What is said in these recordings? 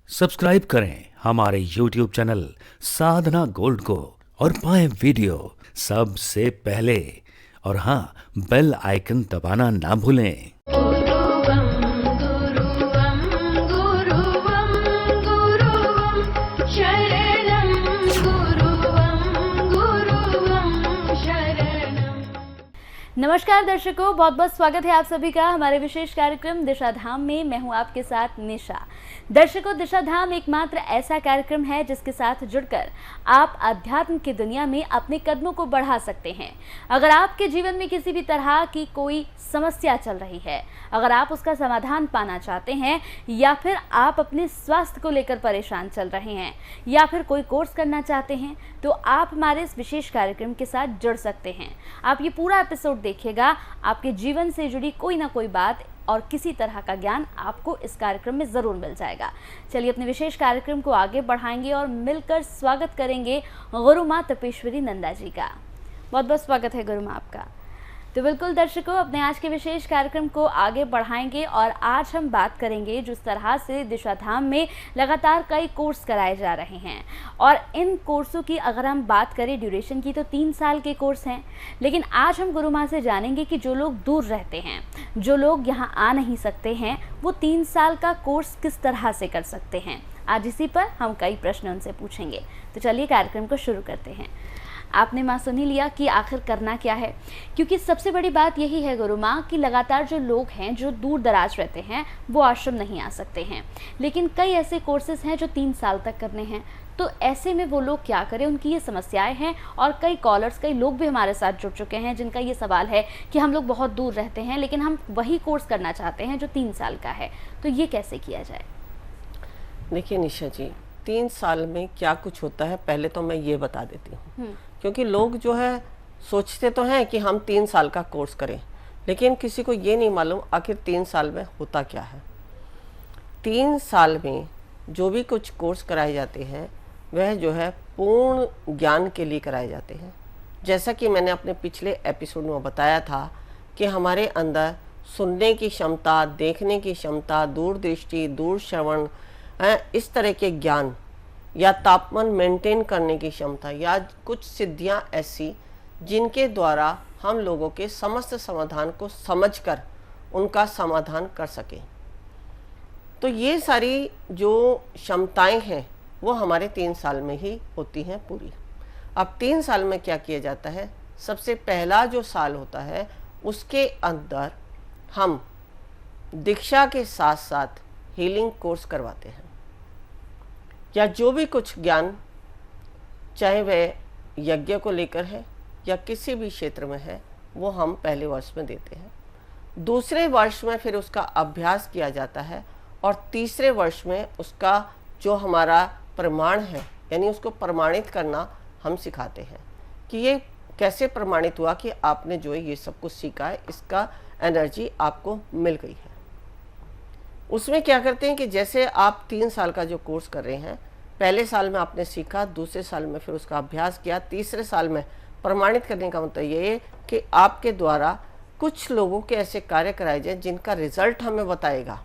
Subscribe करें हमारे YouTube channel साधना gold को और पाएं वीडियो सबसे पहले। और हाँ, बेल आइकन दबाना ना भूलें। गुरुवं गुरुवं गुरुवं गुरुवं शरणं गुरुवं शरणं। नमस्कार दर्शकों, बहुत बहुत स्वागत है आप सभी का हमारे विशेष कार्यक्रम दिशा धाम में। मैं हूं आपके साथ निशा। दर्शकों, दिशा धाम एकमात्र ऐसा कार्यक्रम है जिसके साथ जुड़कर आप अध्यात्म की दुनिया में अपने कदमों को बढ़ा सकते हैं। अगर आपके जीवन में किसी भी तरह की कोई समस्या चल रही है, अगर आप उसका समाधान पाना चाहते हैं, या फिर आप अपने स्वास्थ्य को लेकर परेशान चल रहे हैं, या फिर कोई कोर्स करना चाहते हैं, तो आप हमारे इस विशेष कार्यक्रम के साथ जुड़ सकते हैं। आप ये पूरा एपिसोड देखिएगा, आपके जीवन से जुड़ी कोई ना कोई बात और किसी तरह का ज्ञान आपको इस कार्यक्रम में ज़रूर मिल जाएगा। चलिए अपने विशेष कार्यक्रम को आगे बढ़ाएंगे और मिलकर स्वागत करेंगे गुरु माँ तपेश्वरी नंदा जी का। बहुत बहुत स्वागत है गुरु माँ आपका। तो बिल्कुल दर्शकों, अपने आज के विशेष कार्यक्रम को आगे बढ़ाएंगे और आज हम बात करेंगे जिस तरह से दिशा धाम में लगातार कई कोर्स कराए जा रहे हैं, और इन कोर्सों की अगर हम बात करें ड्यूरेशन की तो 3 साल के कोर्स हैं। लेकिन आज हम गुरु माँ से जानेंगे कि जो लोग दूर रहते हैं, जो लोग यहाँ आ नहीं सकते हैं, वो 3 साल का कोर्स किस तरह से कर सकते हैं। आज इसी पर हम कई प्रश्न उनसे पूछेंगे। तो चलिए कार्यक्रम को शुरू करते हैं। आपने माँ सुन ही लिया कि आखिर करना क्या है, क्योंकि सबसे बड़ी बात यही है गुरु माँ कि लगातार जो लोग हैं जो दूर दराज रहते हैं वो आश्रम नहीं आ सकते हैं, लेकिन कई ऐसे कोर्सेज हैं जो 3 साल तक करने हैं। तो ऐसे में वो लोग क्या करें, उनकी ये समस्याएं हैं। और कई कॉलर्स, कई लोग भी हमारे साथ जुड़ चुके हैं जिनका ये सवाल है कि हम लोग बहुत दूर रहते हैं लेकिन हम वही कोर्स करना चाहते हैं जो 3 साल का है, तो ये कैसे किया जाए। देखिए निशा जी, 3 साल में क्या कुछ होता है पहले तो मैं ये बता देती हूँ। क्योंकि लोग जो है सोचते तो हैं कि हम 3 साल का कोर्स करें, लेकिन किसी को ये नहीं मालूम आखिर 3 साल में होता क्या है। 3 साल में जो भी कुछ कोर्स कराए जाते हैं वह जो है पूर्ण ज्ञान के लिए कराए जाते हैं। जैसा कि मैंने अपने पिछले एपिसोड में बताया था कि हमारे अंदर सुनने की क्षमता, देखने की क्षमता, दूरदृष्टि, दूर श्रवण, इस तरह के ज्ञान, या तापमान मेंटेन करने की क्षमता, या कुछ सिद्धियां ऐसी जिनके द्वारा हम लोगों के समस्त समाधान को समझकर उनका समाधान कर सकें। तो ये सारी जो क्षमताएं हैं वो हमारे 3 साल में ही होती हैं पूरी। अब 3 साल में क्या किया जाता है, सबसे पहला जो साल होता है उसके अंदर हम दीक्षा के साथ साथ हीलिंग कोर्स करवाते हैं, या जो भी कुछ ज्ञान, चाहे वह यज्ञ को लेकर है या किसी भी क्षेत्र में है, वो हम पहले वर्ष में देते हैं। दूसरे वर्ष में फिर उसका अभ्यास किया जाता है, और तीसरे वर्ष में उसका जो हमारा प्रमाण है, यानी उसको प्रमाणित करना हम सिखाते हैं कि ये कैसे प्रमाणित हुआ कि आपने जो है ये सब कुछ सीखा है, इसका एनर्जी आपको मिल गई है। उसमें क्या करते हैं कि जैसे आप 3 साल का जो कोर्स कर रहे हैं, पहले साल में आपने सीखा, दूसरे साल में फिर उसका अभ्यास किया, तीसरे साल में प्रमाणित करने का मतलब ये है कि आपके द्वारा कुछ लोगों के ऐसे कार्य कराए जाए जिनका रिजल्ट हमें बताएगा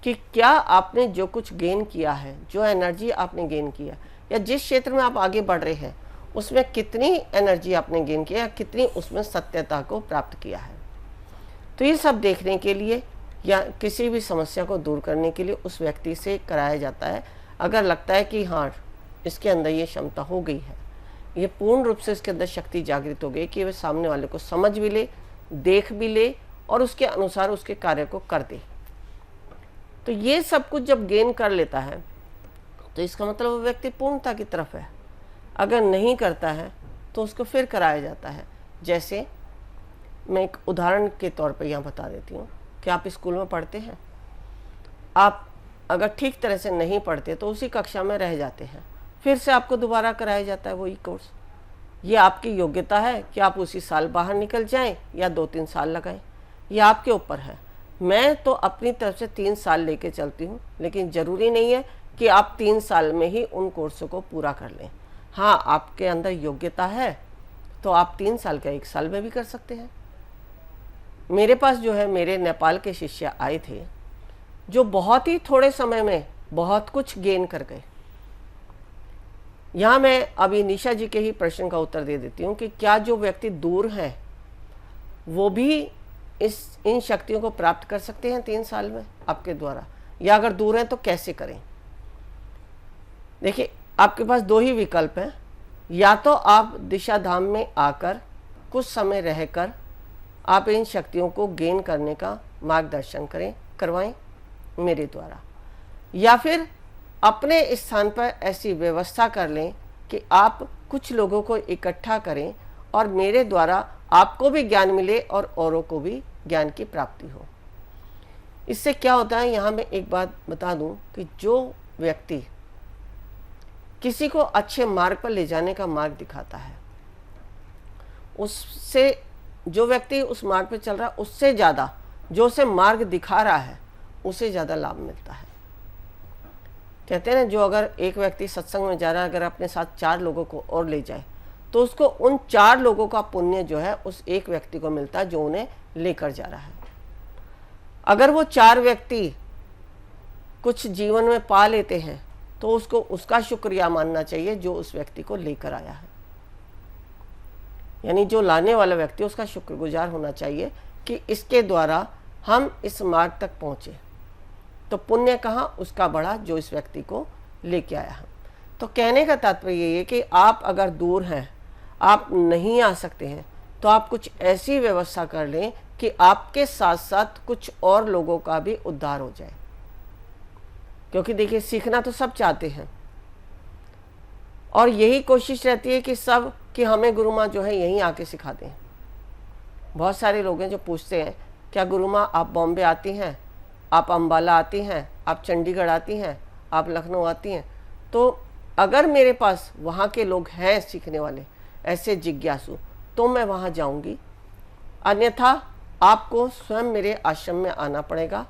कि क्या आपने जो कुछ गेन किया है, जो एनर्जी आपने गेन किया, या जिस क्षेत्र में आप आगे बढ़ रहे हैं उसमें कितनी एनर्जी आपने गेन किया, कितनी उसमें सत्यता को प्राप्त किया है। तो ये सब देखने के लिए या किसी भी समस्या को दूर करने के लिए उस व्यक्ति से कराया जाता है। अगर लगता है कि हाँ इसके अंदर ये क्षमता हो गई है, ये पूर्ण रूप से इसके अंदर शक्ति जागृत हो गई कि वह सामने वाले को समझ भी ले, देख भी ले और उसके अनुसार उसके कार्य को कर दे, तो ये सब कुछ जब गेन कर लेता है तो इसका मतलब वो व्यक्ति पूर्णता की तरफ है। अगर नहीं करता है तो उसको फिर कराया जाता है। जैसे मैं एक उदाहरण के तौर पर यहाँ बता देती हूँ कि आप स्कूल में पढ़ते हैं, आप अगर ठीक तरह से नहीं पढ़ते तो उसी कक्षा में रह जाते हैं, फिर से आपको दोबारा कराया जाता है वही कोर्स। ये आपकी योग्यता है कि आप उसी साल बाहर निकल जाएं या 2-3 साल लगाएं, ये आपके ऊपर है। मैं तो अपनी तरफ से 3 साल लेके चलती हूँ, लेकिन ज़रूरी नहीं है कि आप 3 साल में ही उन कोर्सों को पूरा कर लें। हाँ, आपके अंदर योग्यता है तो आप 3 साल का 1 साल में भी कर सकते हैं। मेरे पास जो है मेरे नेपाल के शिष्य आए थे जो बहुत ही थोड़े समय में बहुत कुछ गेन कर गए। यहाँ मैं अभी निशा जी के ही प्रश्न का उत्तर दे देती हूँ कि क्या जो व्यक्ति दूर हैं वो भी इन शक्तियों को प्राप्त कर सकते हैं 3 साल में आपके द्वारा, या अगर दूर हैं तो कैसे करें? देखिए, आपके पास 2 ही विकल्प हैं। या तो आप दिशा धाम में आकर कुछ समय रहकर आप इन शक्तियों को गेन करने का मार्गदर्शन करवाएं मेरे द्वारा, या फिर अपने स्थान पर ऐसी व्यवस्था कर लें कि आप कुछ लोगों को इकट्ठा करें और मेरे द्वारा आपको भी ज्ञान मिले और औरों को भी ज्ञान की प्राप्ति हो। इससे क्या होता है, यहाँ मैं एक बात बता दूं कि जो व्यक्ति किसी को अच्छे मार्ग पर ले जाने का मार्ग दिखाता है, उससे जो व्यक्ति उस मार्ग पर चल रहा है उससे ज़्यादा जो उसे मार्ग दिखा रहा है उसे ज़्यादा लाभ मिलता है। कहते हैं ना, जो अगर एक व्यक्ति सत्संग में जा रहा है, अगर अपने साथ 4 लोगों को और ले जाए तो उसको उन 4 लोगों का पुण्य जो है उस एक व्यक्ति को मिलता है जो उन्हें लेकर जा रहा है। अगर वो 4 व्यक्ति कुछ जीवन में पा लेते हैं तो उसको उसका शुक्रिया मानना चाहिए जो उस व्यक्ति को लेकर आया है। यानी जो लाने वाला व्यक्ति उसका शुक्रगुजार होना चाहिए कि इसके द्वारा हम इस मार्ग तक पहुंचे। तो पुण्य कहाँ उसका बढ़ा जो इस व्यक्ति को लेके आया है। तो कहने का तात्पर्य ये है कि आप अगर दूर हैं, आप नहीं आ सकते हैं, तो आप कुछ ऐसी व्यवस्था कर लें कि आपके साथ साथ कुछ और लोगों का भी उद्धार हो जाए। क्योंकि देखिए, सीखना तो सब चाहते हैं और यही कोशिश रहती है कि सब कि हमें गुरु माँ जो है यहीं आके सिखा दें। बहुत सारे लोग हैं जो पूछते हैं, क्या गुरु माँ आप बॉम्बे आती हैं, आप अम्बाला आती हैं, आप चंडीगढ़ आती हैं, आप लखनऊ आती हैं? तो अगर मेरे पास वहाँ के लोग हैं सीखने वाले ऐसे जिज्ञासु तो मैं वहाँ जाऊँगी, अन्यथा आपको स्वयं मेरे आश्रम में आना पड़ेगा।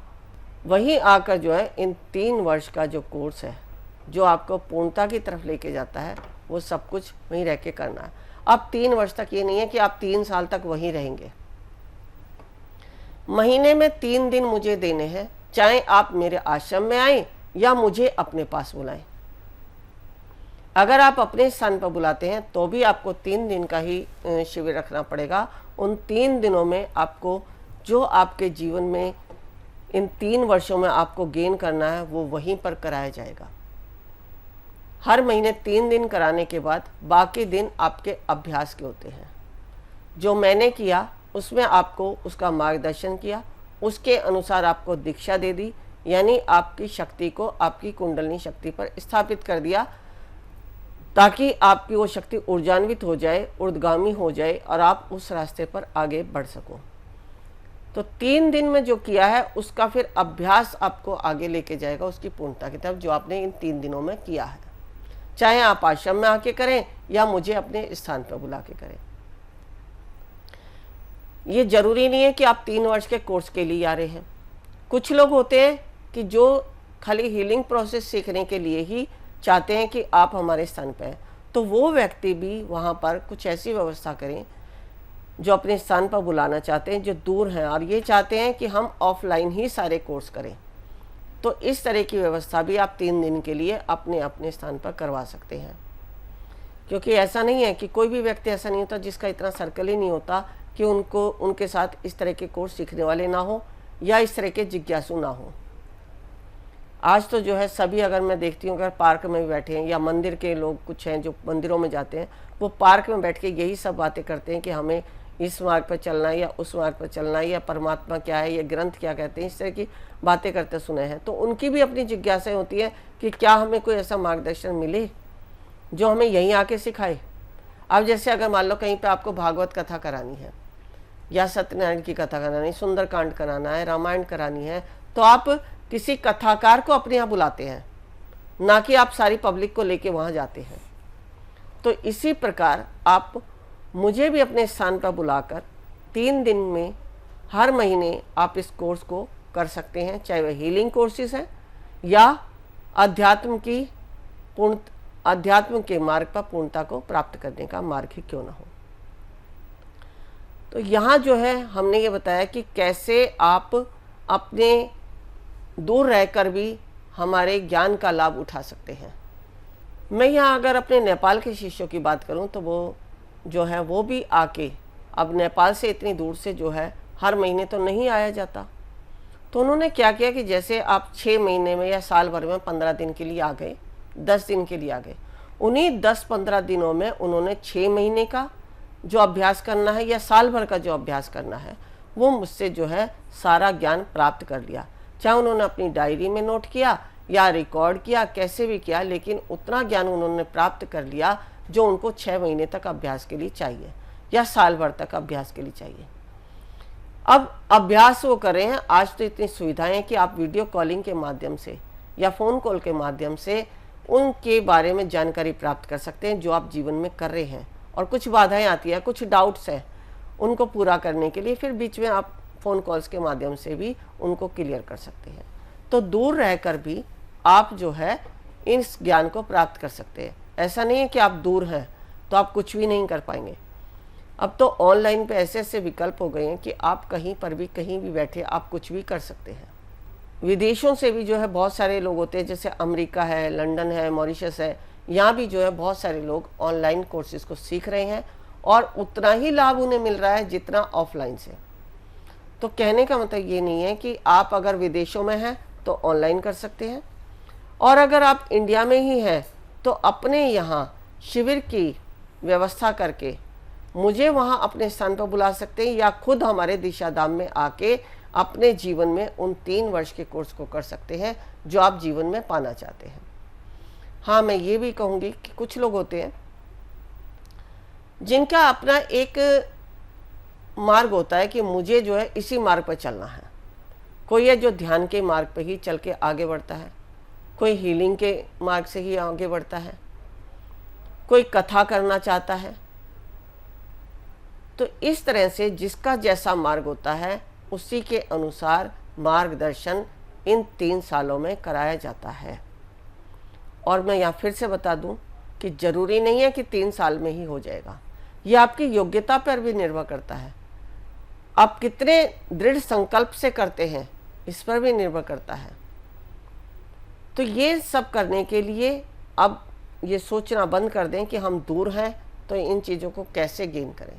वहीं आकर जो है इन 3 वर्ष का जो कोर्स है जो आपको पूर्णता की तरफ लेके जाता है वो सब कुछ वहीं रह के करना है। अब 3 वर्ष तक ये नहीं है कि आप 3 साल तक वहीं रहेंगे। महीने में 3 दिन मुझे देने हैं, चाहे आप मेरे आश्रम में आएं या मुझे अपने पास बुलाएं। अगर आप अपने स्थान पर बुलाते हैं तो भी आपको 3 दिन का ही शिविर रखना पड़ेगा। उन 3 दिनों में आपको जो आपके जीवन में इन 3 वर्षों में आपको गेन करना है वो वहीं पर कराया जाएगा। हर महीने 3 दिन कराने के बाद बाकी दिन आपके अभ्यास के होते हैं। जो मैंने किया उसमें आपको उसका मार्गदर्शन किया, उसके अनुसार आपको दीक्षा दे दी, यानी आपकी शक्ति को आपकी कुंडलिनी शक्ति पर स्थापित कर दिया ताकि आपकी वो शक्ति ऊर्जान्वित हो जाए, ऊर्ध्वगामी हो जाए और आप उस रास्ते पर आगे बढ़ सको। तो 3 दिन में जो किया है उसका फिर अभ्यास आपको आगे लेके जाएगा उसकी पूर्णता की तरफ, जो आपने इन 3 दिनों में किया है, चाहे आप आश्रम में आके करें या मुझे अपने स्थान पर बुला के करें। ये जरूरी नहीं है कि आप 3 वर्ष के कोर्स के लिए आ रहे हैं। कुछ लोग होते हैं कि जो खाली हीलिंग प्रोसेस सीखने के लिए ही चाहते हैं कि आप हमारे स्थान पर हैं, तो वो व्यक्ति भी वहाँ पर कुछ ऐसी व्यवस्था करें जो अपने स्थान पर बुलाना चाहते हैं, जो दूर हैं और ये चाहते हैं कि हम ऑफलाइन ही सारे कोर्स करें। तो इस तरह की व्यवस्था भी आप 3 दिन के लिए अपने अपने स्थान पर करवा सकते हैं। क्योंकि ऐसा नहीं है कि कोई भी व्यक्ति ऐसा नहीं होता जिसका इतना सर्कल ही नहीं होता कि उनके साथ इस तरह के कोर्स सीखने वाले ना हो या इस तरह के जिज्ञासु ना हो। आज तो जो है सभी, अगर मैं देखती हूँ अगर पार्क में भी बैठे हैं या मंदिर के लोग कुछ हैं जो मंदिरों में जाते हैं, वो पार्क में बैठ के यही सब बातें करते हैं कि हमें इस मार्ग पर चलना है या उस मार्ग पर चलना है, या परमात्मा क्या है, या ग्रंथ क्या कहते हैं, इस तरह की बातें करते सुने हैं। तो उनकी भी अपनी जिज्ञासा होती है कि क्या हमें कोई ऐसा मार्गदर्शन मिले जो हमें यहीं आके सिखाए। अब जैसे अगर मान लो कहीं पे आपको भागवत कथा करानी है या सत्यनारायण की कथा करानी, सुंदरकांड कराना है, रामायण करानी है, तो आप किसी कथाकार को अपने यहाँ बुलाते हैं, ना कि आप सारी पब्लिक को लेके वहाँ जाते हैं। तो इसी प्रकार आप मुझे भी अपने स्थान पर बुलाकर 3 दिन में हर महीने आप इस कोर्स को कर सकते हैं, चाहे वह हीलिंग कोर्सेज हैं या अध्यात्म के मार्ग पर पूर्णता को प्राप्त करने का मार्ग ही क्यों ना हो। तो यहाँ जो है हमने ये बताया कि कैसे आप अपने दूर रहकर भी हमारे ज्ञान का लाभ उठा सकते हैं। मैं यहाँ अगर अपने नेपाल के शिष्यों की बात करूँ तो वो जो है वो भी आके, अब नेपाल से इतनी दूर से जो है हर महीने तो नहीं आया जाता, तो उन्होंने क्या किया कि जैसे आप 6 महीने में या साल भर में 15 दिन के लिए आ गए, 10 दिन के लिए आ गए, उन्हीं 10-15 दिनों में उन्होंने 6 महीने का जो अभ्यास करना है या साल भर का जो अभ्यास करना है वो मुझसे जो है सारा ज्ञान प्राप्त कर लिया। चाहे उन्होंने अपनी डायरी में नोट किया या रिकॉर्ड किया, कैसे भी किया, लेकिन उतना ज्ञान उन्होंने प्राप्त कर लिया जो उनको 6 महीने तक अभ्यास के लिए चाहिए या साल भर तक अभ्यास के लिए चाहिए। अब अभ्यास वो कर रहे हैं। आज तो इतनी सुविधाएं हैं कि आप वीडियो कॉलिंग के माध्यम से या फ़ोन कॉल के माध्यम से उनके बारे में जानकारी प्राप्त कर सकते हैं जो आप जीवन में कर रहे हैं। और कुछ बाधाएं आती हैं, कुछ डाउट्स हैं, उनको पूरा करने के लिए फिर बीच में आप फ़ोन कॉल्स के माध्यम से भी उनको क्लियर कर सकते हैं। तो दूर रहकर भी आप जो है इस ज्ञान को प्राप्त कर सकते हैं। ऐसा नहीं है कि आप दूर हैं तो आप कुछ भी नहीं कर पाएंगे। अब तो ऑनलाइन पे ऐसे ऐसे विकल्प हो गए हैं कि आप कहीं पर भी कहीं भी बैठे आप कुछ भी कर सकते हैं। विदेशों से भी जो है बहुत सारे लोग होते हैं, जैसे अमेरिका है, लंदन है, मॉरिशस है, यहाँ भी जो है बहुत सारे लोग ऑनलाइन कोर्सेज को सीख रहे हैं और उतना ही लाभ उन्हें मिल रहा है जितना ऑफलाइन से। तो कहने का मतलब ये नहीं है कि आप अगर विदेशों में हैं तो ऑनलाइन कर सकते हैं, और अगर आप इंडिया में ही हैं तो अपने यहाँ शिविर की व्यवस्था करके मुझे वहाँ अपने स्थान पर बुला सकते हैं, या खुद हमारे दिशा धाम में आके अपने जीवन में उन 3 वर्ष के कोर्स को कर सकते हैं जो आप जीवन में पाना चाहते हैं। हाँ, मैं ये भी कहूँगी कि कुछ लोग होते हैं जिनका अपना एक मार्ग होता है कि मुझे जो है इसी मार्ग पर चलना है। कोई है जो ध्यान के मार्ग पर ही चल के आगे बढ़ता है, कोई हीलिंग के मार्ग से ही आगे बढ़ता है, कोई कथा करना चाहता है। तो इस तरह से जिसका जैसा मार्ग होता है उसी के अनुसार मार्गदर्शन इन 3 सालों में कराया जाता है। और मैं यहाँ फिर से बता दूं कि ज़रूरी नहीं है कि 3 साल में ही हो जाएगा, ये आपकी योग्यता पर भी निर्भर करता है। आप कितने दृढ़ संकल्प से करते हैं इस पर भी निर्भर करता है। तो ये सब करने के लिए अब ये सोचना बंद कर दें कि हम दूर हैं तो इन चीज़ों को कैसे गेन करें।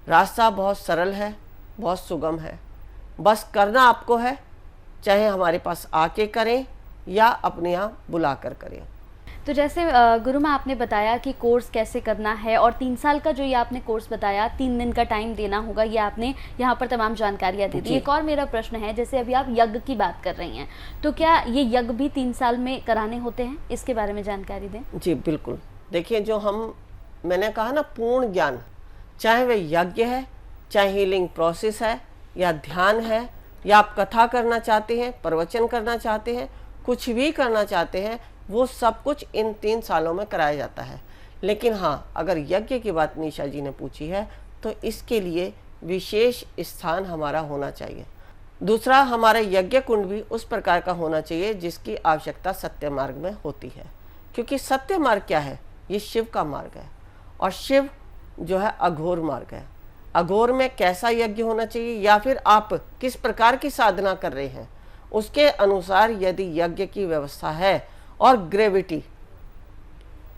रास्ता बहुत सरल है, बहुत सुगम है, बस करना आपको है, चाहे हमारे पास आके करें या अपने यहाँ बुला कर करें। तो जैसे गुरु माँ आपने बताया कि कोर्स कैसे करना है, और 3 साल का जो ये आपने कोर्स बताया, 3 दिन का टाइम देना होगा, ये आपने यहाँ पर तमाम जानकारियाँ दे दी। एक और मेरा प्रश्न है, जैसे अभी आप यज्ञ की बात कर रही हैं, तो क्या ये यज्ञ भी 3 साल में कराने होते हैं? इसके बारे में जानकारी दें। जी बिल्कुल। देखिए, जो मैंने कहा ना, पूर्ण ज्ञान, चाहे वह यज्ञ है, चाहे हीलिंग प्रोसेस है, या ध्यान है, या आप कथा करना चाहते हैं, प्रवचन करना चाहते हैं, कुछ भी करना चाहते हैं, वो सब कुछ इन 3 सालों में कराया जाता है। लेकिन हाँ, अगर यज्ञ की बात निशा जी ने पूछी है तो इसके लिए विशेष स्थान हमारा होना चाहिए। दूसरा, हमारा यज्ञ कुंड भी उस प्रकार का होना चाहिए जिसकी आवश्यकता सत्य मार्ग में होती है, क्योंकि सत्य मार्ग क्या है? ये शिव का मार्ग है, और शिव जो है अघोर मार्ग है। अघोर में कैसा यज्ञ होना चाहिए, या फिर आप किस प्रकार की साधना कर रहे हैं, उसके अनुसार यदि यज्ञ की व्यवस्था है, और ग्रेविटी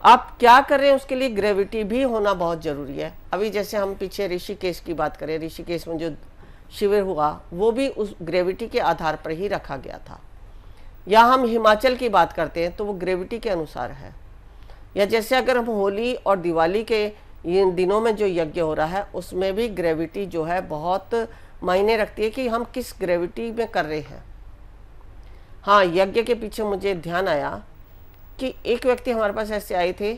आप क्या कर रहे हैं उसके लिए ग्रेविटी भी होना बहुत जरूरी है। अभी जैसे हम पीछे ऋषिकेश की बात करें, ऋषिकेश में जो शिविर हुआ वो भी उस ग्रेविटी के आधार पर ही रखा गया था। या हम हिमाचल की बात करते हैं तो वो ग्रेविटी के अनुसार है। या जैसे अगर हम होली और दिवाली के इन दिनों में जो यज्ञ हो रहा है उसमें भी ग्रेविटी जो है बहुत मायने रखती है कि हम किस ग्रेविटी में कर रहे हैं। हाँ, यज्ञ के पीछे मुझे ध्यान आया कि एक व्यक्ति हमारे पास ऐसे आए थे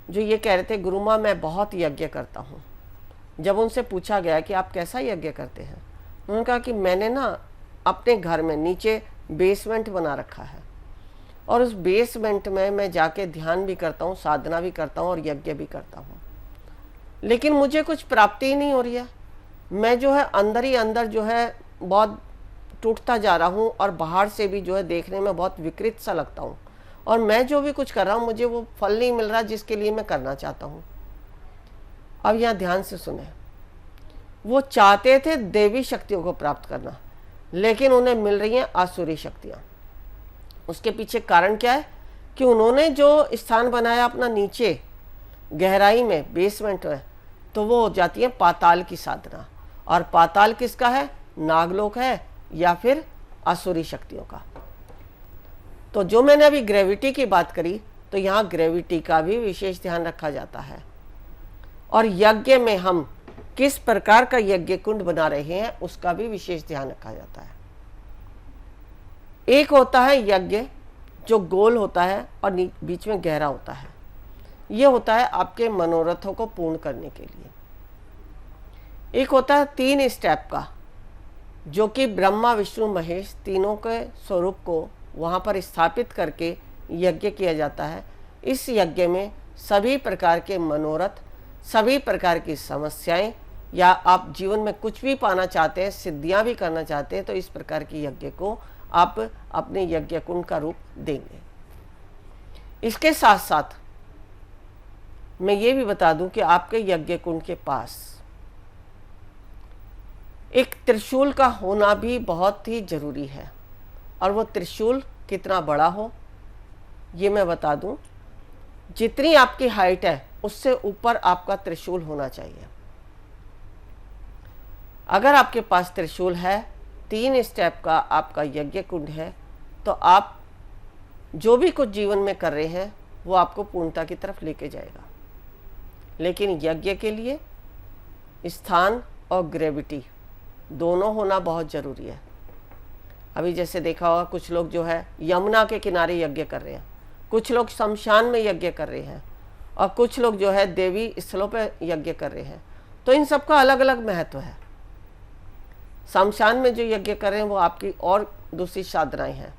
जो ये कह रहे थे, गुरु माँ मैं बहुत यज्ञ करता हूँ। जब उनसे पूछा गया कि आप कैसा यज्ञ करते हैं, उन्होंने कहा कि मैंने ना अपने घर में नीचे बेसमेंट बना रखा है, और उस बेसमेंट में मैं जाके ध्यान भी करता हूँ, साधना भी करता हूँ और यज्ञ भी करता हूँ, लेकिन मुझे कुछ प्राप्ति ही नहीं हो रही है। मैं जो है अंदर ही अंदर जो है बहुत टूटता जा रहा हूँ, और बाहर से भी जो है देखने में बहुत विकृत सा लगता हूँ, और मैं जो भी कुछ कर रहा हूँ मुझे वो फल नहीं मिल रहा जिसके लिए मैं करना चाहता हूँ। अब यहाँ ध्यान से सुने, वो चाहते थे देवी शक्तियों को प्राप्त करना, लेकिन उन्हें मिल रही हैं आसुरी शक्तियाँ। उसके पीछे कारण क्या है कि उन्होंने जो स्थान बनाया अपना नीचे गहराई में, बेसमेंट में, तो वो हो जाती है पाताल की साधना। और पाताल किसका है? नागलोक है या फिर आसुरी शक्तियों का। तो जो मैंने अभी ग्रेविटी की बात करी, तो यहाँ ग्रेविटी का भी विशेष ध्यान रखा जाता है। और यज्ञ में हम किस प्रकार का यज्ञ कुंड बना रहे हैं उसका भी विशेष ध्यान रखा जाता है। एक होता है यज्ञ जो गोल होता है और बीच में गहरा होता है। ये होता है आपके मनोरथों को पूर्ण करने के लिए। एक होता है 3 स्टेप का, जो कि ब्रह्मा विष्णु महेश तीनों के स्वरूप को वहाँ पर स्थापित करके यज्ञ किया जाता है। इस यज्ञ में सभी प्रकार के मनोरथ, सभी प्रकार की समस्याएं, या आप जीवन में कुछ भी पाना चाहते हैं, सिद्धियां भी करना चाहते हैं, तो इस प्रकार की यज्ञ को आप अपने यज्ञ कुंड का रूप देंगे। इसके साथ साथ मैं ये भी बता दूं कि आपके यज्ञ कुंड के पास एक त्रिशूल का होना भी बहुत ही जरूरी है। और वो त्रिशूल कितना बड़ा हो ये मैं बता दूं, जितनी आपकी हाइट है उससे ऊपर आपका त्रिशूल होना चाहिए। अगर आपके पास त्रिशूल है, 3 स्टेप का आपका यज्ञ कुंड है, तो आप जो भी कुछ जीवन में कर रहे हैं वो आपको पूर्णता की तरफ लेके जाएगा। लेकिन यज्ञ के लिए स्थान और ग्रेविटी दोनों होना बहुत ज़रूरी है। अभी जैसे देखा होगा कुछ लोग जो है यमुना के किनारे यज्ञ कर रहे हैं, कुछ लोग शमशान में यज्ञ कर रहे हैं, और कुछ लोग जो है देवी स्थलों पर यज्ञ कर रहे हैं। तो इन सब का अलग अलग महत्व है। शमशान में जो यज्ञ कर रहे हैं वो आपकी और दूसरी साधनाएं हैं,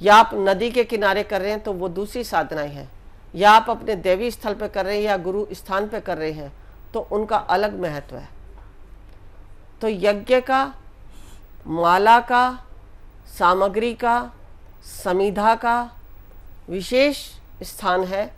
या आप नदी के किनारे कर रहे हैं तो वो दूसरी साधनाएं हैं, या आप अपने देवी स्थल पर कर रहे हैं या गुरु स्थान पर कर रहे हैं तो उनका अलग महत्व है। तो यज्ञ का, माला का, सामग्री का, समिधा का विशेष स्थान है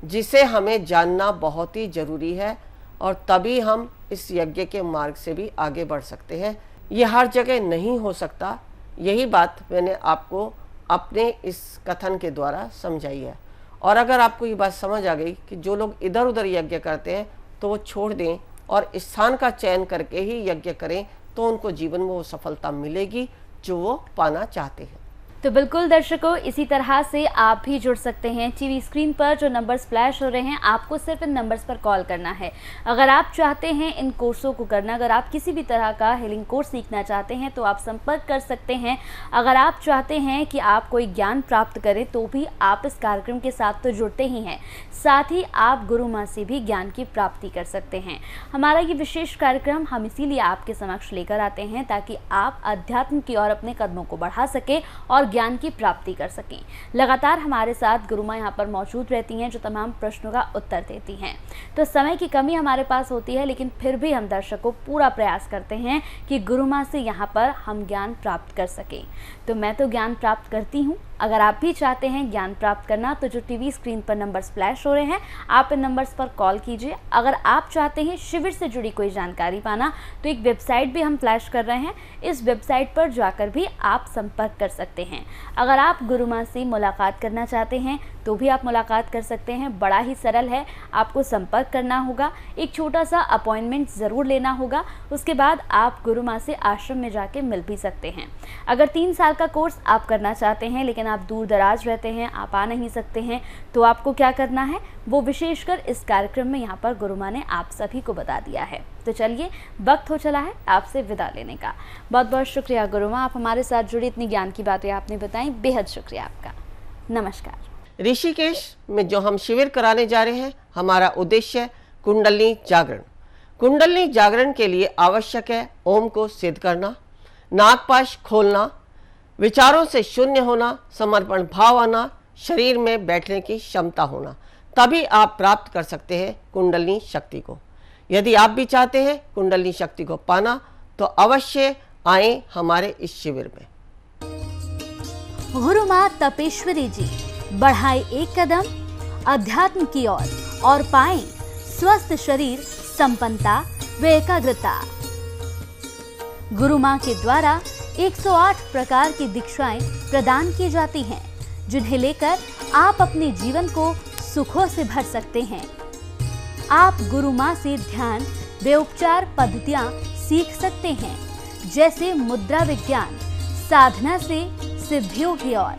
जिसे हमें जानना बहुत ही जरूरी है, और तभी हम इस यज्ञ के मार्ग से भी आगे बढ़ सकते हैं। ये हर जगह नहीं हो सकता, यही बात मैंने आपको अपने इस कथन के द्वारा समझाई है। और अगर आपको ये बात समझ आ गई कि जो लोग इधर उधर यज्ञ करते हैं तो वो छोड़ दें और स्थान का चयन करके ही यज्ञ करें, तो उनको जीवन में वो सफलता मिलेगी जो वो पाना चाहते हैं। तो बिल्कुल दर्शकों, इसी तरह से आप भी जुड़ सकते हैं। टीवी स्क्रीन पर जो नंबर्स फ्लैश हो रहे हैं, आपको सिर्फ इन नंबर्स पर कॉल करना है। अगर आप चाहते हैं इन कोर्सों को करना, अगर आप किसी भी तरह का हीलिंग कोर्स सीखना चाहते हैं तो आप संपर्क कर सकते हैं। अगर आप चाहते हैं कि आप कोई ज्ञान प्राप्त करें तो भी आप इस कार्यक्रम के साथ तो जुड़ते ही हैं, साथ ही आप गुरु माँ से भी ज्ञान की प्राप्ति कर सकते हैं। हमारा ये विशेष कार्यक्रम हम इसीलिए आपके समक्ष लेकर आते हैं ताकि आप अध्यात्म की ओर अपने कदमों को बढ़ा सकें और ज्ञान की प्राप्ति कर सकें। लगातार हमारे साथ गुरु माँ यहाँ पर मौजूद रहती हैं जो तमाम प्रश्नों का उत्तर देती हैं। तो समय की कमी हमारे पास होती है, लेकिन फिर भी हम दर्शकों पूरा प्रयास करते हैं कि गुरु माँ से यहाँ पर हम ज्ञान प्राप्त कर सकें। तो मैं तो ज्ञान प्राप्त करती हूँ, अगर आप भी चाहते हैं ज्ञान प्राप्त करना तो जो टीवी स्क्रीन पर नंबर्स फ्लैश हो रहे हैं आप इन नंबर्स पर कॉल कीजिए। अगर आप चाहते हैं शिविर से जुड़ी कोई जानकारी पाना तो एक वेबसाइट भी हम फ्लैश कर रहे हैं, इस वेबसाइट पर जाकर भी आप संपर्क कर सकते हैं। अगर आप गुरु माँ से मुलाकात करना चाहते हैं तो भी आप मुलाकात कर सकते हैं। बड़ा ही सरल है, आपको संपर्क करना होगा, एक छोटा सा अपॉइंटमेंट ज़रूर लेना होगा, उसके बाद आप गुरु माँ से आश्रम में जाके मिल भी सकते हैं। अगर 3 साल का कोर्स आप करना चाहते हैं लेकिन आप दूर दराज रहते हैं, आप आ नहीं सकते हैं, तो आपको क्या करना है वो विशेषकर इस कार्यक्रम में यहाँ पर गुरु माँ ने आप सभी को बता दिया है। तो चलिए, वक्त हो चला है आपसे विदा लेने का। बहुत बहुत शुक्रिया गुरु माँ, आप हमारे साथ जुड़ी इतनी ज्ञान की बातें आपने बताई, बेहद शुक्रिया आपका। नमस्कार। ऋषिकेश में जो हम शिविर कराने जा रहे हैं, हमारा उद्देश्य कुंडलिनी जागरण। कुंडलिनी जागरण के लिए आवश्यक है ओम को सिद्ध करना, नागपाश खोलना, विचारों से शून्य होना, समर्पण भाव आना, शरीर में बैठने की क्षमता होना, तभी आप प्राप्त कर सकते हैं कुंडलिनी शक्ति को। यदि आप भी चाहते हैं कुंडलिनी शक्ति को पाना तो अवश्य आएं हमारे इस शिविर में। गुरु माँ तपेश्वरी जी बढ़ाए एक कदम अध्यात्म की ओर और पाएं स्वस्थ शरीर, संपन्नता व एकाग्रता। गुरु माँ के द्वारा 108 प्रकार की दीक्षाएं प्रदान की जाती हैं, जिन्हें लेकर आप अपने जीवन को सुखों से भर सकते हैं। आप गुरु माँ से ध्यान व उपचार पद्धतियां सीख सकते हैं, जैसे मुद्रा विज्ञान, साधना से सिद्धियों की ओर,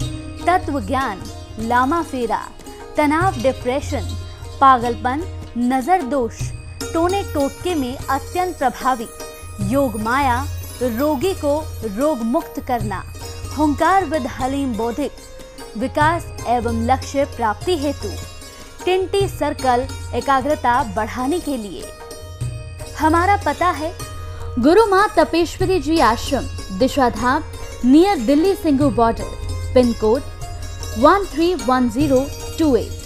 तत्व ज्ञान, लामा फेरा, तनाव, डिप्रेशन, पागलपन, नजर दोष, टोने टोटके में अत्यंत प्रभावी, योग माया, रोगी को रोग मुक्त करना, हुंकार विद हलीम बौद्धिक, विकास एवं लक्ष्य प्राप्ति हेतु, टिंटी सर्कल, एकाग्रता बढ़ाने के लिए। हमारा पता है गुरु माँ Tapeshwari ji Ashram, Disha Dham, near Delhi Singhu border, pin code 131028।